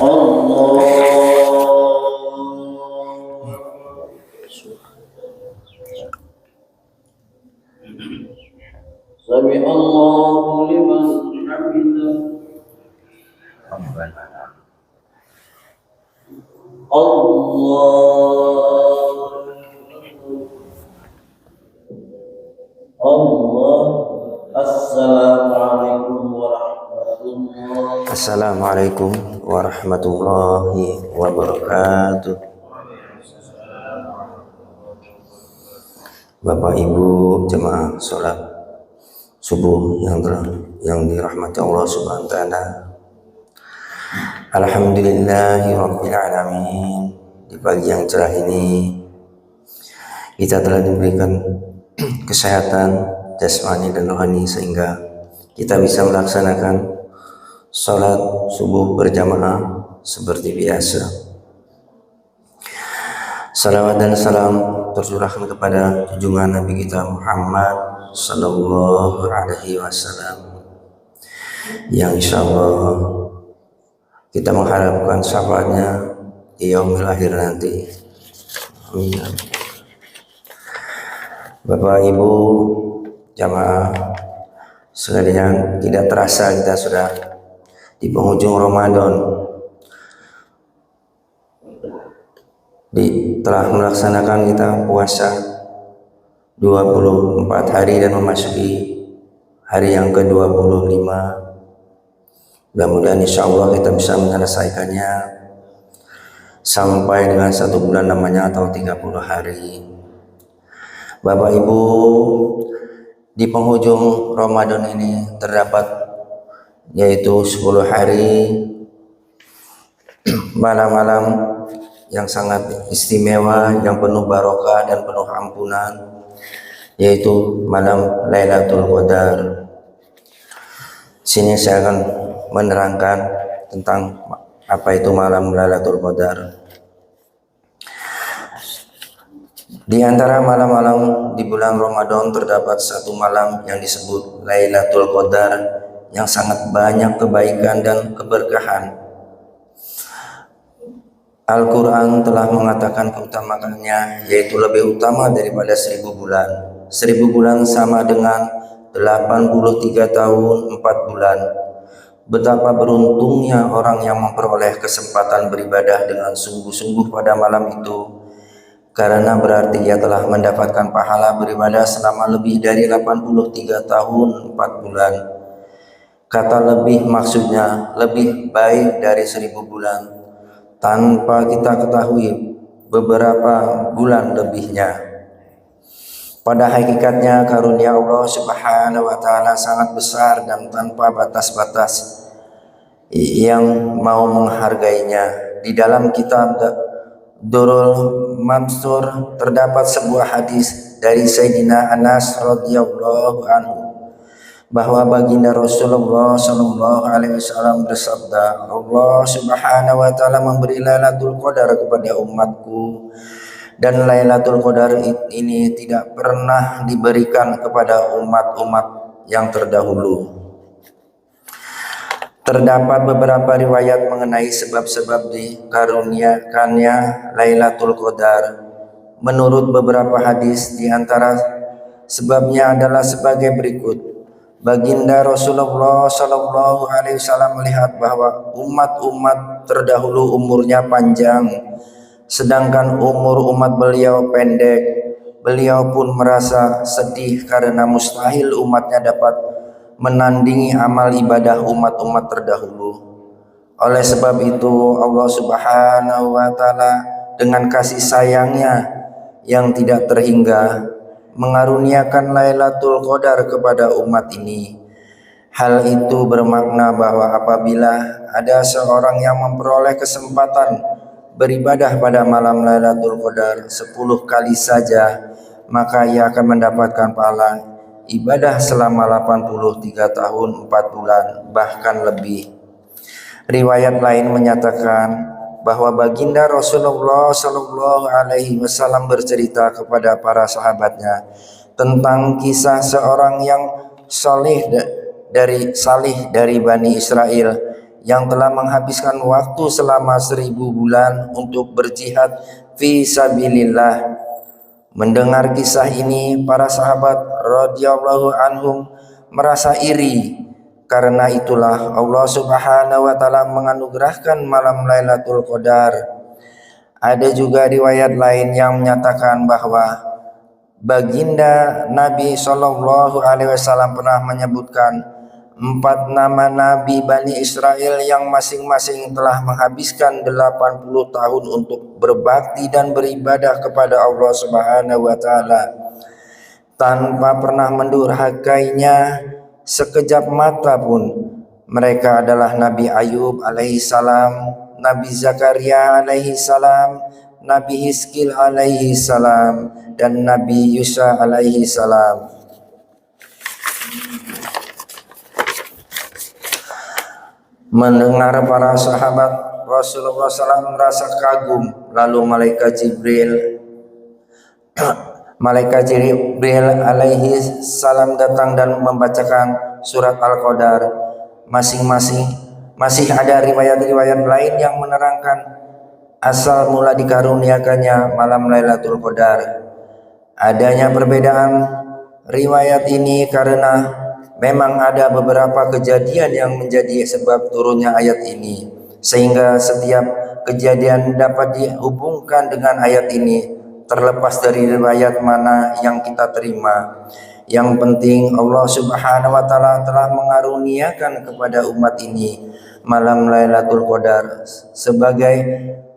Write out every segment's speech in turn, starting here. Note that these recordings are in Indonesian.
Sami Allahu liman hamidah. Assalamualaikum warahmatullahi wabarakatuh. Bapak Ibu jemaah sholat subuh yang dirahmati Allah Subhanahu wa taala. Alhamdulillahirabbil alamin. Di pagi yang cerah ini kita telah diberikan kesehatan jasmani dan rohani sehingga kita bisa melaksanakan sholat subuh berjamaah seperti biasa. Salawat dan salam tercurahkan kepada junjungan Nabi kita Muhammad sallallahu alaihi wasallam yang insyaallah kita mengharapkan syafaatnya di yaumil akhir nanti. Amin. Bapak Ibu jamaah sekalian, tidak terasa kita sudah di penghujung Ramadan, telah melaksanakan kita puasa 24 hari dan memasuki hari yang ke-25. Mudah-mudahan insya Allah kita bisa menyelesaikannya sampai dengan 1 bulan namanya atau 30 hari. Bapak Ibu, di penghujung Ramadan ini terdapat yaitu 10 hari malam-malam yang sangat istimewa, yang penuh barokah dan penuh ampunan, yaitu malam Lailatul Qadar. Sini saya akan menerangkan tentang apa itu malam Lailatul Qadar. Di antara malam-malam di bulan Ramadan terdapat satu malam yang disebut Lailatul Qadar yang sangat banyak kebaikan dan keberkahan. Al-Quran telah mengatakan keutamaannya, yaitu lebih utama daripada 1000 bulan. 1000 bulan sama dengan 83 tahun 4 bulan. Betapa beruntungnya orang yang memperoleh kesempatan beribadah dengan sungguh-sungguh pada malam itu, karena berarti ia telah mendapatkan pahala beribadah selama lebih dari 83 tahun 4 bulan. Kata lebih maksudnya lebih baik dari 1000 bulan, tanpa kita ketahui beberapa bulan lebihnya. Pada hakikatnya karunia Allah Subhanahu wa taala sangat besar dan tanpa batas-batas yang mau menghargainya. Di dalam kitab Durrul Mansur terdapat sebuah hadis dari Sayyidina Anas radhiyallahu anhu bahwa baginda Rasulullah sallallahu alaihi wasallam bersabda, Allah Subhanahu wa taala memberi Lailatul Qadar kepada umatku, dan Lailatul Qadar ini tidak pernah diberikan kepada umat-umat yang terdahulu. Terdapat beberapa riwayat mengenai sebab-sebab dikaruniakannya Lailatul Qadar. Menurut beberapa hadis, di antara sebabnya adalah sebagai berikut. Baginda Rasulullah sallallahu alaihi wasallam melihat bahwa umat-umat terdahulu umurnya panjang, sedangkan umur umat beliau pendek. Beliau pun merasa sedih karena mustahil umatnya dapat menandingi amal ibadah umat-umat terdahulu. Oleh sebab itu Allah Subhanahu wa taala dengan kasih sayangnya yang tidak terhingga mengaruniakan Lailatul Qadar kepada umat ini. Hal itu bermakna bahwa apabila ada seorang yang memperoleh kesempatan beribadah pada malam Lailatul Qadar 10 kali saja, maka ia akan mendapatkan pahala ibadah selama 83 tahun 4 bulan bahkan lebih. Riwayat lain menyatakan bahwa baginda Rasulullah sallallahu alaihi wasallam bercerita kepada para sahabatnya tentang kisah seorang yang salih dari Bani Israel yang telah menghabiskan waktu selama 1000 bulan untuk berjihad fi sabilillah. Mendengar kisah ini, para sahabat radhiyallahu anhum merasa iri. Karena itulah Allah Subhanahu wa taala menganugerahkan malam Lailatul Qadar. Ada juga riwayat lain yang menyatakan bahwa baginda Nabi Shallallahu alaihi wasallam pernah menyebutkan 4 nama Nabi Bani Israel yang masing-masing telah menghabiskan 80 tahun untuk berbakti dan beribadah kepada Allah Subhanahu wa taala tanpa pernah mendurhakainya sekejap mata pun. Mereka adalah Nabi Ayub alaihi salam, Nabi Zakaria alaihi salam, Nabi Hizkil alaihi salam, dan Nabi Yusa alaihi salam. Mendengar para sahabat Rasulullah SAW merasa kagum, lalu Malaikat Jibril alaihi salam datang dan membacakan surat Al-Qadar. Masih ada riwayat-riwayat lain yang menerangkan asal mula dikaruniakannya malam Lailatul Qadar. Adanya perbedaan riwayat ini karena memang ada beberapa kejadian yang menjadi sebab turunnya ayat ini, sehingga setiap kejadian dapat dihubungkan dengan ayat ini terlepas dari riwayat mana yang kita terima. Yang penting Allah Subhanahu wa taala telah mengaruniakan kepada umat ini malam Lailatul Qadar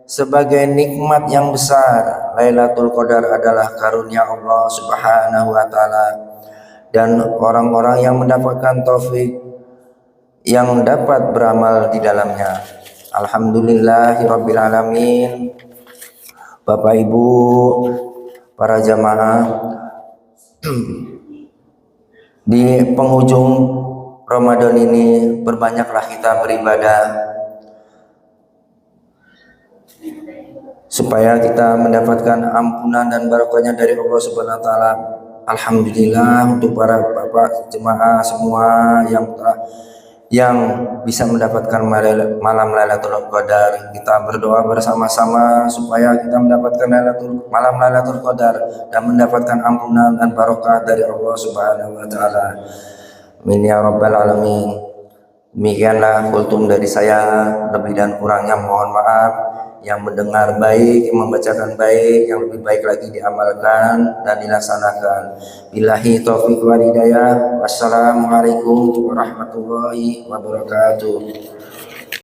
sebagai nikmat yang besar. Lailatul Qadar adalah karunia Allah Subhanahu wa taala, dan orang-orang yang mendapatkan taufik yang dapat beramal di dalamnya. Alhamdulillahirabbil alamin. Bapak Ibu, para jamaah, di penghujung Ramadan ini berbanyaklah kita beribadah supaya kita mendapatkan ampunan dan barokahnya dari Allah Subhanahu wa taala. Alhamdulillah untuk para bapak jemaah semua yang bisa mendapatkan malam Lailatul Qadar. Kita berdoa bersama-sama supaya kita mendapatkan malam Lailatul Qadar dan mendapatkan ampunan dan barokah dari Allah Subhanahu wa taala. Amin ya rabbal alamin. Demikianlah kultum dari saya, lebih dan kurangnya mohon maaf. Yang mendengar baik, yang membacakan baik, yang lebih baik lagi diamalkan dan dilaksanakan. Billahi taufiq wal hidayah. Wassalamualaikum warahmatullahi wabarakatuh.